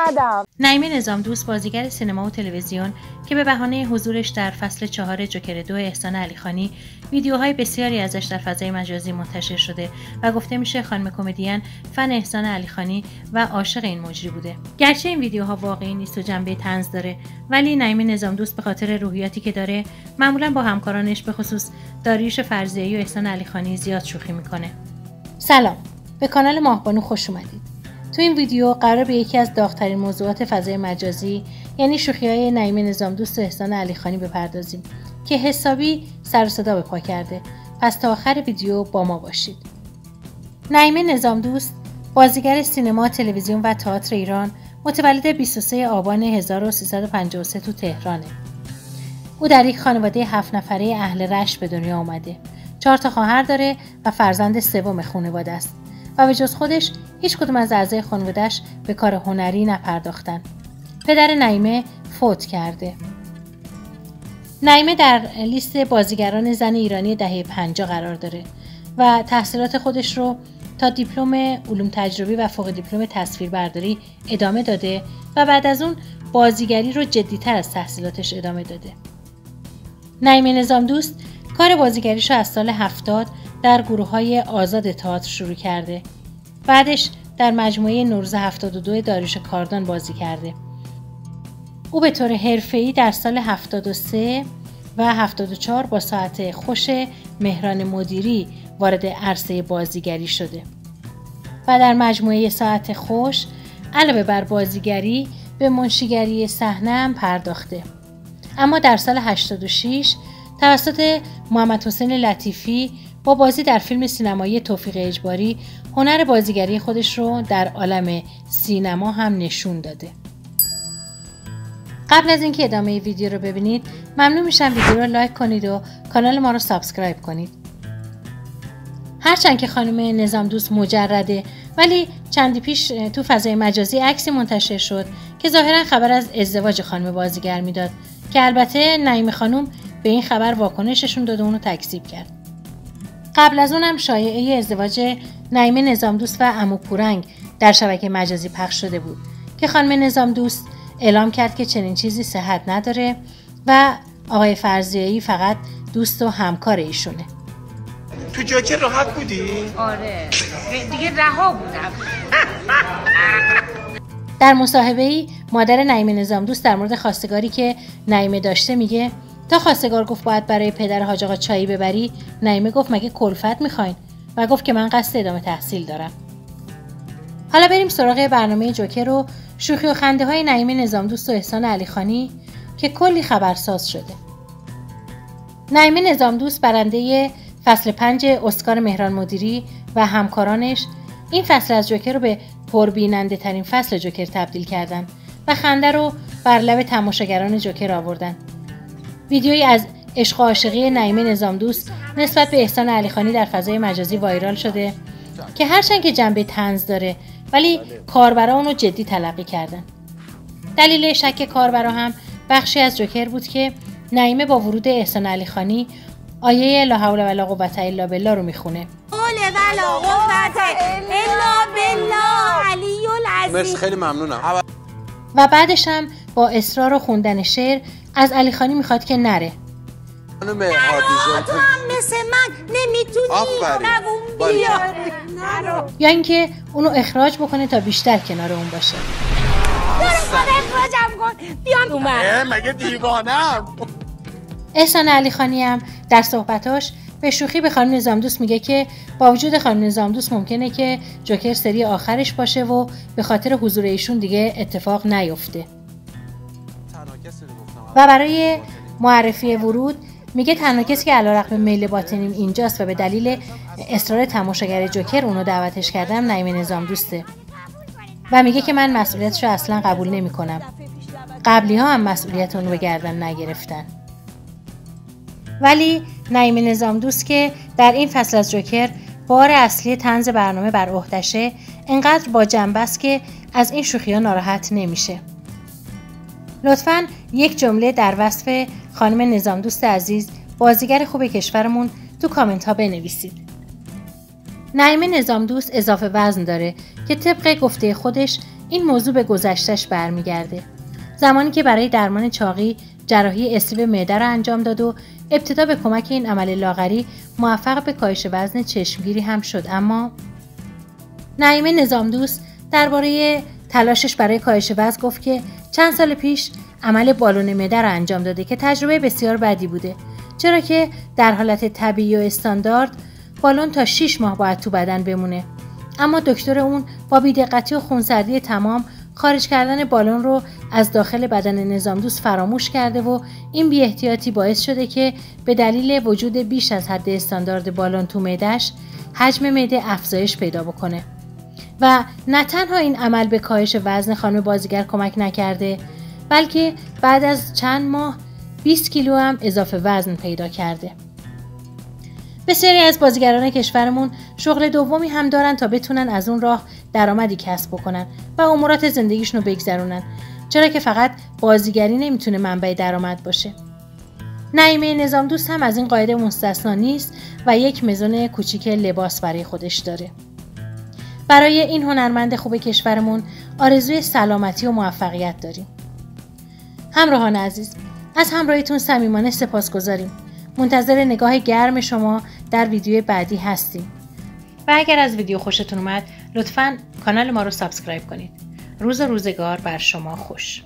اومدم. نعیمه نظامدوست بازیگر سینما و تلویزیون که به بهانه حضورش در فصل 4 جوکر 2 احسان علیخانی ویدیوهای بسیاری ازش در فضای مجازی منتشر شده و گفته میشه خانم کمدین فن احسان علیخانی و عاشق این مجری بوده. گرچه این ویدیوها واقعی نیست و جنبه طنز داره، ولی نعیمه نظامدوست به خاطر روحیاتی که داره معمولا با همکارانش به خصوص داریوش فرزیایی و احسان علیخانی زیاد شوخی میکنه. سلام، به کانال ماهبانو خوش اومدید. تو این ویدیو قرار به یکی از داغ‌ترین موضوعات فضای مجازی یعنی شوخی‌های نعیمه نظامدوست و احسان علیخانی بپردازیم که حسابی سر و صدا به پا کرده. پس تا آخر ویدیو با ما باشید. نعیمه نظامدوست بازیگر سینما، تلویزیون و تئاتر ایران، متولد 23 آبان 1353 تو تهرانه. او در یک خانواده 7 نفره اهل رشت به دنیا آمده. 4 تا خواهر داره و فرزند سوم خانواده است. و به جز خودش هیچ کدوم از اعضای خانواده‌اش به کار هنری نپرداختن. پدر نعیمه فوت کرده. نعیمه در لیست بازیگران زن ایرانی دهه 50 قرار داره و تحصیلات خودش رو تا دیپلم علوم تجربی و فوق دیپلم تصویربرداری ادامه داده و بعد از اون بازیگری رو جدی‌تر از تحصیلاتش ادامه داده. نعیمه نظامدوست کار بازیگریش رو از سال 70 در گروه‌های آزاد تئاتر شروع کرده. بعدش در مجموعه نوروز 72 داریوش کاردان بازی کرده. او به طور حرفه‌ای در سال 73 و 74 با ساعت خوش مهران مدیری وارد عرصه بازیگری شده. و در مجموعه ساعت خوش علاوه بر بازیگری به منشیگری صحنه هم پرداخته. اما در سال 86 توسط محمد حسین لطیفی با بازی در فیلم سینمایی توفیق اجباری هنر بازیگری خودش رو در عالم سینما هم نشون داده. قبل از اینکه ادامه ویدیو رو ببینید ممنون میشم ویدیو رو لایک کنید و کانال ما رو سابسکرایب کنید. هرچند که خانم نظامدوست مجرده، ولی چندی پیش تو فضای مجازی عکسی منتشر شد که ظاهرا خبر از ازدواج خانم بازیگر میداد که البته نعیمه خانم به این خبر واکنششون داد و اونو تکذیب کرد. قبل از اونم شایعه ازدواج نعیمه نظامدوست و عمو پورنگ در شبکه مجازی پخش شده بود که خانم نظامدوست اعلام کرد که چنین چیزی صحت نداره و آقای فرزیایی فقط دوست و همکار ایشونه. تو جوکر راحت بودی؟ آره دیگه رها بودم. در مصاحبه‌ای مادر نعیمه نظامدوست در مورد خواستگاری که نعیمه داشته میگه تا خواستگار گفت باید برای پدر حاج آقا چایی ببری، نعیمه گفت مگه کلفت میخواین و گفت که من قصد ادامه تحصیل دارم. حالا بریم سراغ برنامه جوکر و شوخی و خنده های نعیمه نظامدوست و احسان علیخانی که کلی خبرساز شده. نعیمه نظامدوست برنده فصل 5 اسکار مهران مدیری و همکارانش این فصل از جوکر رو به پربیننده ترین فصل جوکر تبدیل کردن و خنده رو بر لب تماشاگران جوکر آوردن. ویدیویی از عشق و عاشقی نعیمه نظامدوست نسبت به احسان علیخانی در فضای مجازی وایرال شده که هرچند که جنبه طنز داره ولی کاربرا اونو جدی تلقی کردن. دلیل شک کاربرا هم بخشی از جوکر بود که نعیمه با ورود احسان علیخانی آیه لا حول ولا قوة الا بالله رو میخونه. ولا قوة الا بالله علی العظیم. مرسی، خیلی ممنونم. و بعدش هم با اصرار و خوندن شعر از علیخانی میخواد که نره. خانم هادی تو هم مثل من نمیتونی قبول بیا. یا اینکه اونو اخراج بکنه تا بیشتر کنار اون باشه. اخراجم کن بیام اومد. مگه دیوانم؟ احسان علیخانی هم در صحبتاش به شوخی به خانم نظامدوست میگه که با وجود خانم نظامدوست ممکنه که جوکر سری آخرش باشه و به خاطر حضور ایشون دیگه اتفاق نیفته. و برای معرفی ورود میگه تنها کسی که علیرغم میل باطنیم اینجاست و به دلیل اصرار تماشاگر جوکر اونو دعوتش کردم نعیمه نظامدوسته و میگه که من مسئولیتشو اصلا قبول نمیکنم. قبلی ها هم مسئولیت اونو به گردن نگرفتن. ولی نعیمه نظامدوست که در این فصل از جوکر بار اصلی طنز برنامه بر عهدشه انقدر با جنبه است که از این شوخی‌ها ناراحت نمیشه. لطفاً یک جمله در وصف خانم نظامدوست عزیز بازیگر خوب کشورمون تو کامنت ها بنویسید. نعیمه نظامدوست اضافه وزن داره که طبق گفته خودش این موضوع به گذشتهش برمیگرده. زمانی که برای درمان چاقی جراحی اسلیو معده را انجام داد و ابتدا به کمک این عمل لاغری موفق به کاهش وزن چشمگیری هم شد. اما نعیمه نظامدوست درباره تلاشش برای کاهش وزن گفت که چند سال پیش عمل بالون معده را انجام داده که تجربه بسیار بدی بوده، چرا که در حالت طبیعی و استاندارد بالون تا 6 ماه باید تو بدن بمونه. اما دکتر اون با بی‌دقتی و خونسردی تمام خارج کردن بالون رو از داخل بدن نظامدوست فراموش کرده و این بی‌احتیاطی باعث شده که به دلیل وجود بیش از حد استاندارد بالون تو معده‌اش حجم معده افزایش پیدا بکنه. و نه تنها این عمل به کاهش وزن خانم بازیگر کمک نکرده، بلکه بعد از چند ماه 20 کیلو هم اضافه وزن پیدا کرده. بسیاری از بازیگران کشورمون شغل دومی هم دارن تا بتونن از اون راه درآمدی کسب بکنن و امورات زندگیشون رو بگذرونن، چرا که فقط بازیگری نمیتونه منبع درآمد باشه. نعیمه نظامدوست هم از این قاعده مستثنا نیست و یک مزون کوچیک لباس برای خودش داره. برای این هنرمند خوب کشورمون آرزوی سلامتی و موفقیت داریم. همراهان عزیز، از همراهیتون صمیمانه سپاسگزاریم. منتظر نگاه گرم شما در ویدیو بعدی هستیم. و اگر از ویدیو خوشتون اومد لطفاً کانال ما رو سابسکرایب کنید. روز و روزگار بر شما خوش.